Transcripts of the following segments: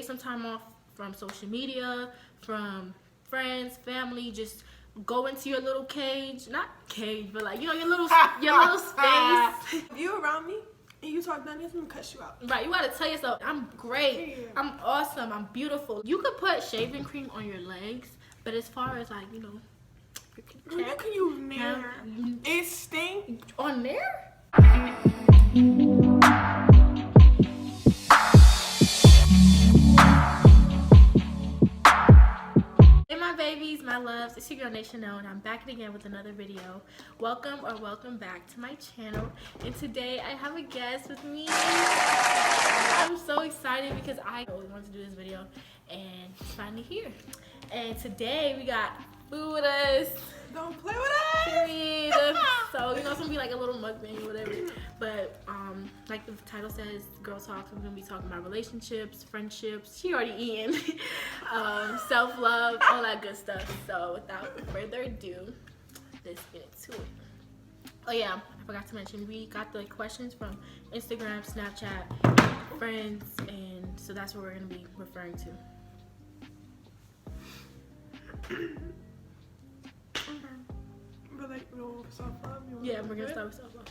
some time off from social media, from friends, family. Just go into your little cage, not cage, but like, you know, your little space. If you around me and you talk down, I'm gonna cuss you out. Right, you gotta tell yourself, I'm great, I'm awesome, I'm beautiful. You could put shaving cream on your legs, but as far as like, you know, you can use nair. It stink on there. Hey my babies, my loves, it's your girl Nation Know, and I'm back again with another video. Welcome back to my channel, and today I have a guest with me. I'm so excited because I always wanted to do this video and it's finally here. And today we got food with us. Don't play with us. Period. So you know it's gonna be like a little mukbang or whatever. But like the title says, girl talks. I'm gonna be talking about relationships, friendships. She already eaten. Self-love, all that good stuff. So without further ado, let's get into it. Oh yeah, I forgot to mention we got the questions from Instagram, Snapchat, friends, and so that's what we're gonna be referring to. But like, self-love. Yeah, we're gonna start with self-love.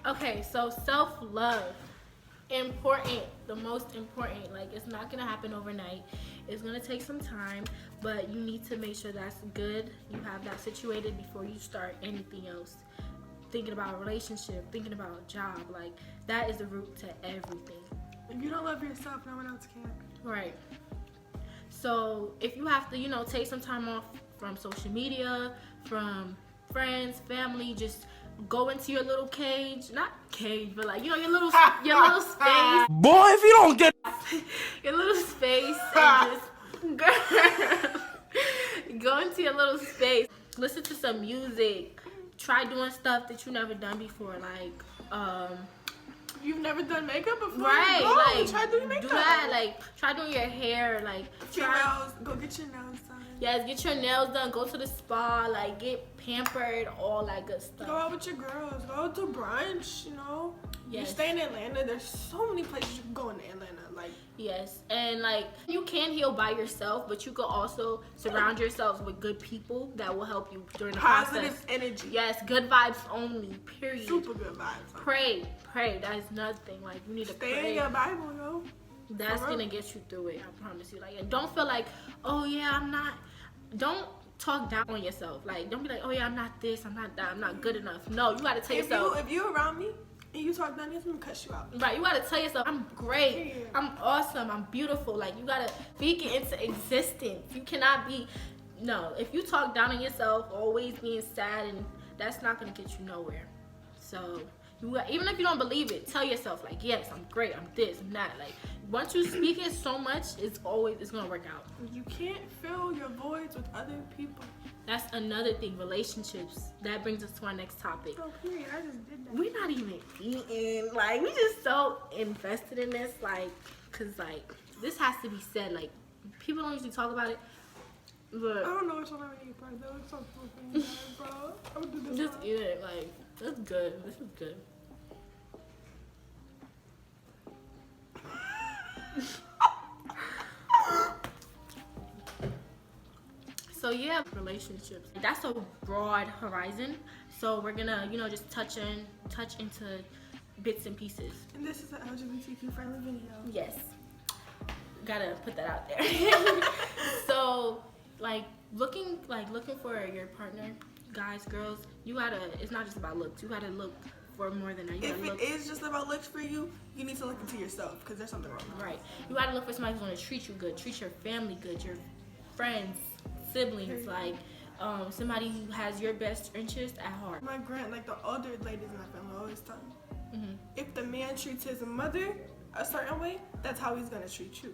Okay, so self-love, important, the most important. Like, it's not gonna happen overnight. It's gonna take some time, but you need to make sure that's good. You have that situated before you start anything else. Thinking about a relationship, thinking about a job, like that is the root to everything. If you don't love yourself, no one else can. Right. So if you have to, you know, take some time off from social media, from friends, family, just go into your little cage, not cage, but like, you know, your little space. Boy, if you don't get your little space and just go into your little space. Listen to some music. Try doing stuff that you never done before, like you've never done makeup before? Right, go, like try doing makeup. Do that, like try doing your hair, like nails, go get your nails done. Yes, get your nails done, go to the spa, like get pampered, all that good stuff. Go out with your girls, go to brunch, you know. Yes. You stay in Atlanta, there's so many places you can go in Atlanta, like. Yes, and like you can heal by yourself, but you can also surround yourselves with good people that will help you during the positive process. Energy. Yes, good vibes only, period. Super good vibes. Pray, that is nothing. Like you need to stay pray. in your Bible, yo. That's gonna get you through it, I promise you. Like, and don't feel like, oh yeah, I'm not. Don't talk down on yourself. Like, don't be like, oh yeah, I'm not this, I'm not that, I'm not good enough. No, you gotta tell yourself. If you around me and you talk down, I'm gonna cuss you out. Right, you gotta tell yourself, I'm great, I'm awesome, I'm beautiful. Like, you gotta speak it into existence. You cannot be, no. If you talk down on yourself, always being sad, and that's not gonna get you nowhere. So, even if you don't believe it, tell yourself like, yes, I'm great, I'm this, I'm that. Like, once you speak it so much, it's gonna work out. You can't fill your voids with other people. That's another thing, relationships. That brings us to our next topic. Oh, period. I just did that. We're not even eating. Like, we just so invested in this, like, cause like this has to be said. Like, people don't usually talk about it, but I don't know which one I'm gonna eat, bro. That looks so fucking bad, bro. I'm gonna do this. Just eat it. Like, that's good. This is good. So yeah, relationships. That's a broad horizon. So we're gonna, you know, just touch into bits and pieces. And this is an LGBTQ friendly video. Yes. Gotta put that out there. So like looking for your partner, guys, girls, you gotta, it's not just about looks. You gotta look for more than that. If it is just about looks for you, you need to look into yourself, because there's something wrong. Right. You gotta look for somebody who's gonna treat you good, treat your family good, your friends, siblings, like somebody who has your best interest at heart. My like the older ladies in my family always tell me, if the man treats his mother a certain way, that's how he's gonna treat you.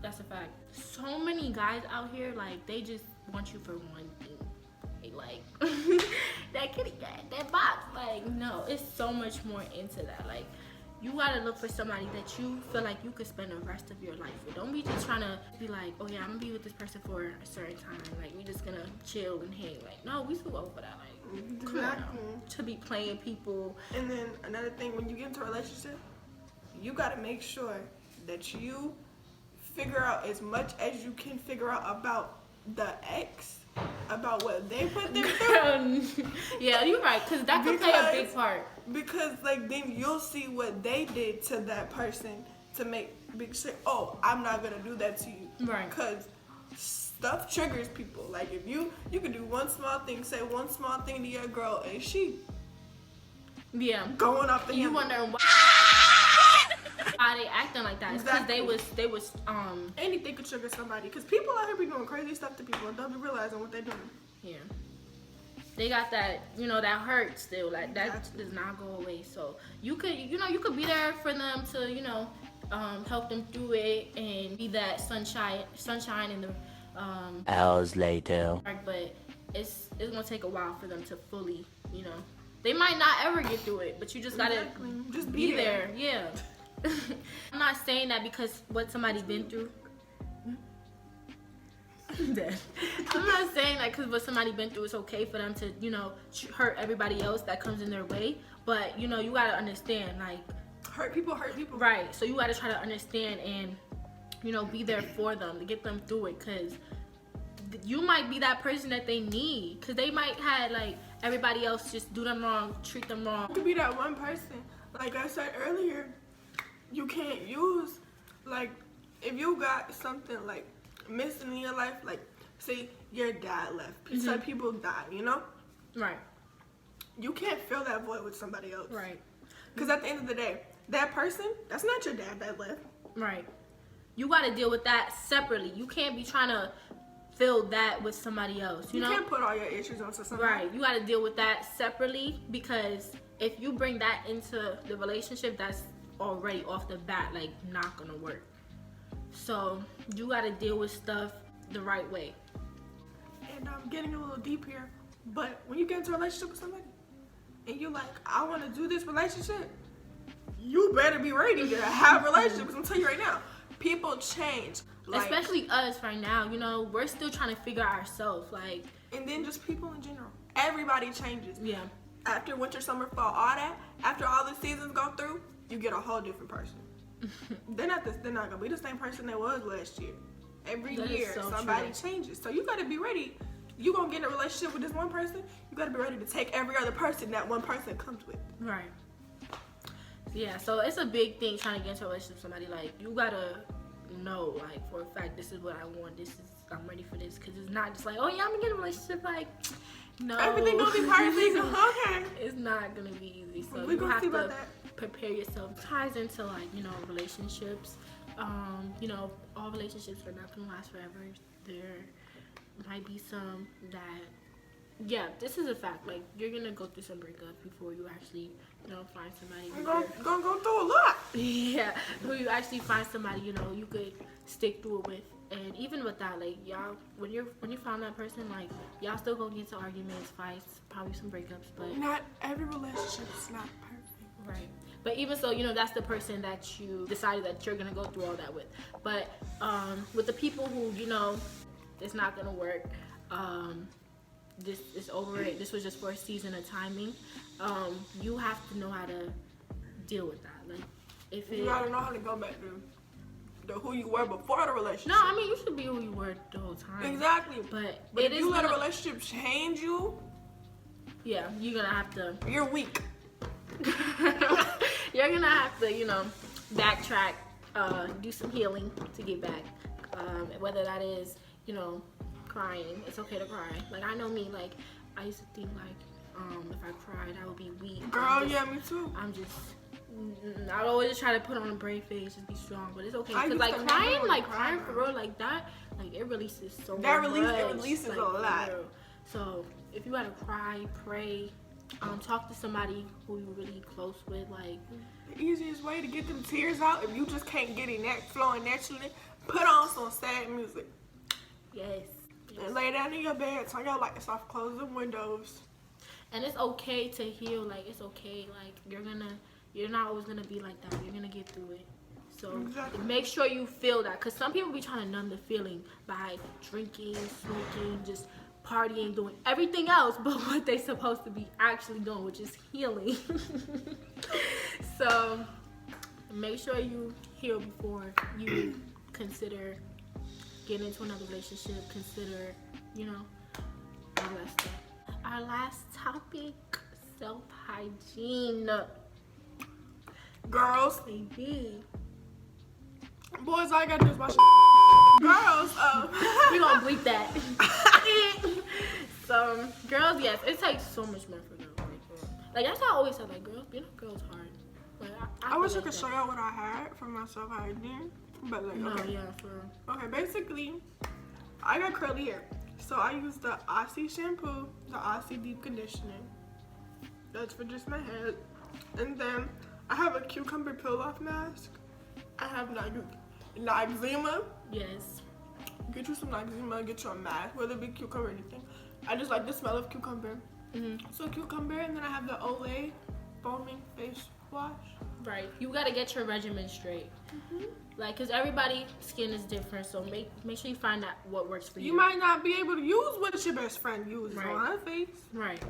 That's a fact. So many guys out here, like, they just want you for one thing. They like that kitty cat, that box. Like, no, it's so much more into that. Like, you gotta look for somebody that you feel like you could spend the rest of your life with. Don't be just trying to be like, oh yeah, I'm gonna be with this person for a certain time. Like, we just gonna chill and hang. Like, no, we too old for that. Like, come on now. To be playing people. And then another thing, when you get into a relationship, you gotta make sure that you figure out as much as you can figure out about the ex, about what they put them through. Yeah, you're right, because that could play a big part. Because, like, then you'll see what they did to that person to make big shit. Oh, I'm not going to do that to you. Right. Because stuff triggers people. Like, if you can do one small thing, say one small thing to your girl, and she going off the You wondering why they acting like that. It's because they was anything could trigger somebody. Because people out here be doing crazy stuff to people and don't be realizing what they're doing. Yeah. They got that, that hurt still. Like, that does not go away. So you could be there for them to, help them through it and be that sunshine in the hours later. But it's gonna take a while for them to fully, they might not ever get through it, but you just gotta just be there. Yeah. I'm not saying that because what somebody's been through. I'm not saying that because what somebody's been through, it's okay for them to, hurt everybody else that comes in their way. But, you gotta understand, like, hurt people. Right. So you gotta try to understand and, be there for them to get them through it, because you might be that person that they need, because they might have, like, everybody else just do them wrong, treat them wrong. You could be that one person. Like I said earlier, you can't use, like, if you got something, like, missing in your life, like, say your dad left. Some people die, Right. You can't fill that void with somebody else. Right. Because at the end of the day, that person, that's not your dad that left. Right. You got to deal with that separately. You can't be trying to fill that with somebody else, You can't put all your issues onto somebody. Right. You got to deal with that separately, because if you bring that into the relationship, that's already off the bat, like, not going to work. So you got to deal with stuff the right way. And I'm getting a little deep here, but when you get into a relationship with somebody and you're like, I want to do this relationship, you better be ready to have relationships. I'm telling you right now, people change. Like, especially us right now, we're still trying to figure out ourselves, like. And then just people in general. Everybody changes. Yeah. After winter, summer, fall, all that, after all the seasons go through, you get a whole different person. They're not gonna be the same person they was last year. Every year, somebody changes. So you gotta be ready. You gonna get in a relationship with this one person, you gotta be ready to take every other person that one person comes with. Right. Yeah, so it's a big thing trying to get into a relationship with somebody. Like, you gotta know, like, for a fact, this is what I want. I'm ready for this. Because it's not just like, oh yeah, I'm gonna get in a relationship. Like, no. Everything gonna be perfect. Okay. It's not gonna be easy. So we you have to that. prepare yourself. Ties into, like, relationships. All relationships are not gonna last forever. There might be some that, yeah, this is a fact. Like, you're gonna go through some breakups before you actually, find somebody. You're gonna go through a lot. Yeah, who you actually find somebody, you could stick through it with. And even with that, like, y'all, when you find that person, like, y'all still gonna get into arguments, fights, probably some breakups, but not every relationship is not perfect. Right. But even so, that's the person that you decided that you're gonna go through all that with. But with the people who, it's not gonna work, this is over it. This was just for a season of timing. You have to know how to deal with that. Like, you gotta know how to go back to who you were before the relationship. No, I mean, you should be who you were the whole time. Exactly. But if you let a relationship change you, yeah, you're gonna have to. You're weak. You're gonna have to, backtrack, do some healing to get back. Whether that is, crying. It's okay to cry. Like, I know me, like, I used to think, like, if I cried, I would be weak. Girl, yeah, me too. I'd always try to put on a brave face, just be strong, but it's okay. Cause like crying for real like that, like, it releases so much. It releases a lot. So if you gotta cry, pray, talk to somebody who you're really close with, like. The easiest way to get them tears out, if you just can't get it flowing naturally, put on some sad music. Yes. And lay down in your bed, turn your lights off, close the windows. And it's okay to heal. Like, it's okay. Like, you're not always gonna be like that. You're gonna get through it. So make sure you feel that, because some people be trying to numb the feeling by drinking, smoking, just partying, doing everything else but what they supposed to be actually doing, which is healing. So make sure you heal before you consider getting into another relationship, consider, you know, all that stuff. Our last topic, self-hygiene. Girls, Baby. boys, all I gotta do is wash. Girls, We gonna bleep that. So, girls, yes, it takes so much more for girls. Like that's how I always said, like, girls, being a girl's hard. Like, I wish I like could that. show y'all what I had for my self-hygiene, but like, No, okay. yeah, for real. Okay, basically, I got curly hair, so I use the Aussie shampoo, the Aussie deep conditioning. That's for just my head, and then I have a cucumber peel-off mask. I have Noxzema. Yes. Get you some Noxzema, get you a mask, whether it be cucumber or anything. I just like the smell of cucumber. So cucumber, and then I have the Olay foaming face wash. Right. You gotta get your regimen straight. Like, cause everybody's skin is different, so make sure you find out what works for you. You might not be able to use what your best friend uses Right. on her face. Right.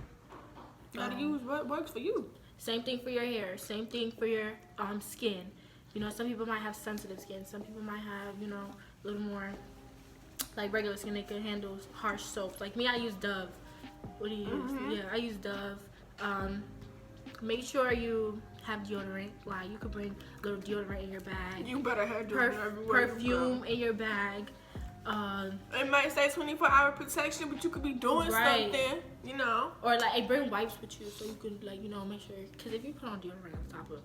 You gotta use what works for you. Same thing for your hair. Same thing for your skin. You know, some people might have sensitive skin. Some people might have, you know, a little more like regular skin. They can handle harsh soaps. Like me, I use Dove. What do you use? Yeah, I use Dove. Make sure you have deodorant. Like you could bring a little deodorant in your bag. You better have deodorant everywhere. Perfume in your bag. It might say 24-hour protection, but you could be doing Right. something, you know. Or like bring wipes with you so you can like, you know, make sure. Cause if you put on deodorant on top of,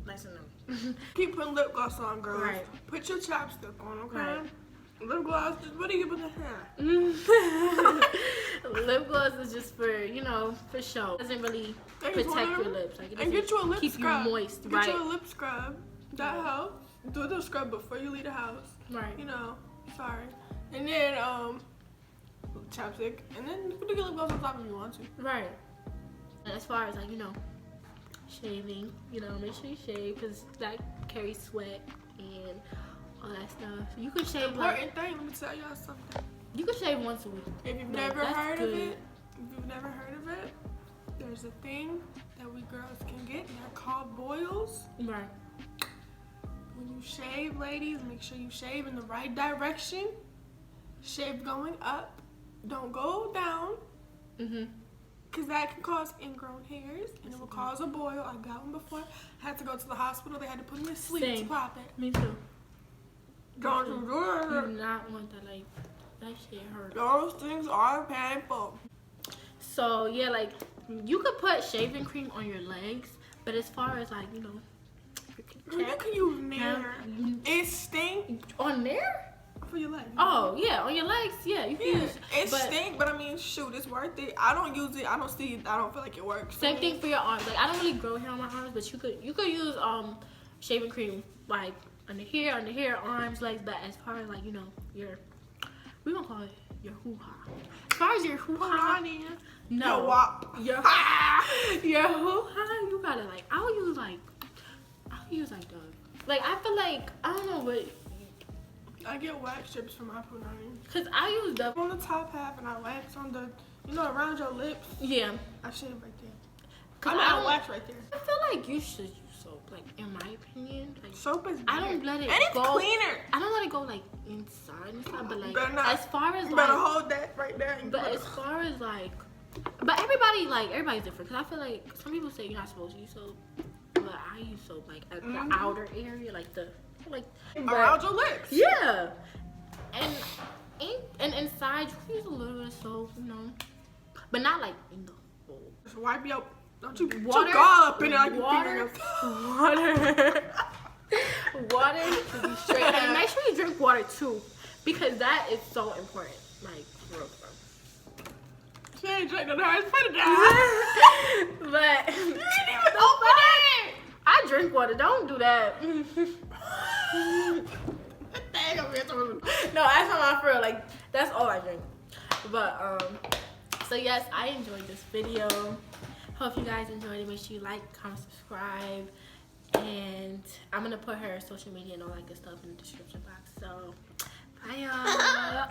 nice enough. Keep putting lip gloss on, girls. Right. Put your chapstick on, okay? Right. Lip gloss, what do you put in the hair? Lip gloss is just for, you know, for show. It doesn't really protect your lips. Like, it And get you a lip keep scrub. you moist, Get right? you a lip scrub. That helps. Do the scrub before you leave the house. Right. You know, sorry. And then, chapstick. And then you can do your lip gloss on top if you want to. Right. And as far as like, you know, shaving, you know, make sure you shave because that carries sweat and all that stuff. You could shave Important thing, let me tell y'all something. you could shave once a week. If you've Like, never that's heard good. of it, there's a thing that we girls can get. They're called boils. Right. When you shave, ladies, make sure you shave in the right direction. Shave going up. Don't go down. Because that can cause ingrown hairs and it will cause a boil. I got one before. I had to go to the hospital. They had to put me to sleep to Same. pop it. Me too. Don't You do do it. not want that, like, that shit hurt. Those things are painful. So yeah, like you could put shaving cream on your legs, but as far as like, you know, You can use Nair. Yeah. It stink on there? for your legs. Oh yeah, on your legs, yeah, you can Yeah, use. it but stink, but I mean, shoot, it's worth it. I don't use it. I don't feel like it works. same thing for your arms. Like I don't really grow hair on my arms, but you could use shaving cream like under here, arms, legs. But as far as like, you know, we gonna call it your hoo-ha. As far as your hoo-ha, no, Your wop. your hoo-ha, you gotta like. I'll use like Dove. Like I feel like I don't know what. I get wax strips from my punani. Cause I use Dove. On the top half, and I wax on the, you know, around your lips. Yeah. I shave right there. Cause I wax right there. I feel like you should use soap. Like in my opinion, like Soap is. I don't let it and it's go. cleaner. I don't let it go like inside and stuff, but like Better not. as far as You better like, hold that right there. And but as far as like, but everybody's different. Cause I feel like some people say you're not supposed to use soap, but I use soap like at the outer area, like around your lips. Yeah, and inside you use a little bit of soap, you know, but not like in the hole. Just wipe your. Don't you put Water, your gall up in it like you water, water should be straight. And make sure you drink water too, because that is so important. Like, for real. She ain't drinking hers. Put it down. But You didn't even open it. I drink water. Don't do that. No, that's not my for real. Like, that's all I drink. But so yes, I enjoyed this video. Hope you guys enjoyed it. Make sure you like, comment, subscribe, and I'm gonna put her social media and all that good stuff in the description box. So bye y'all.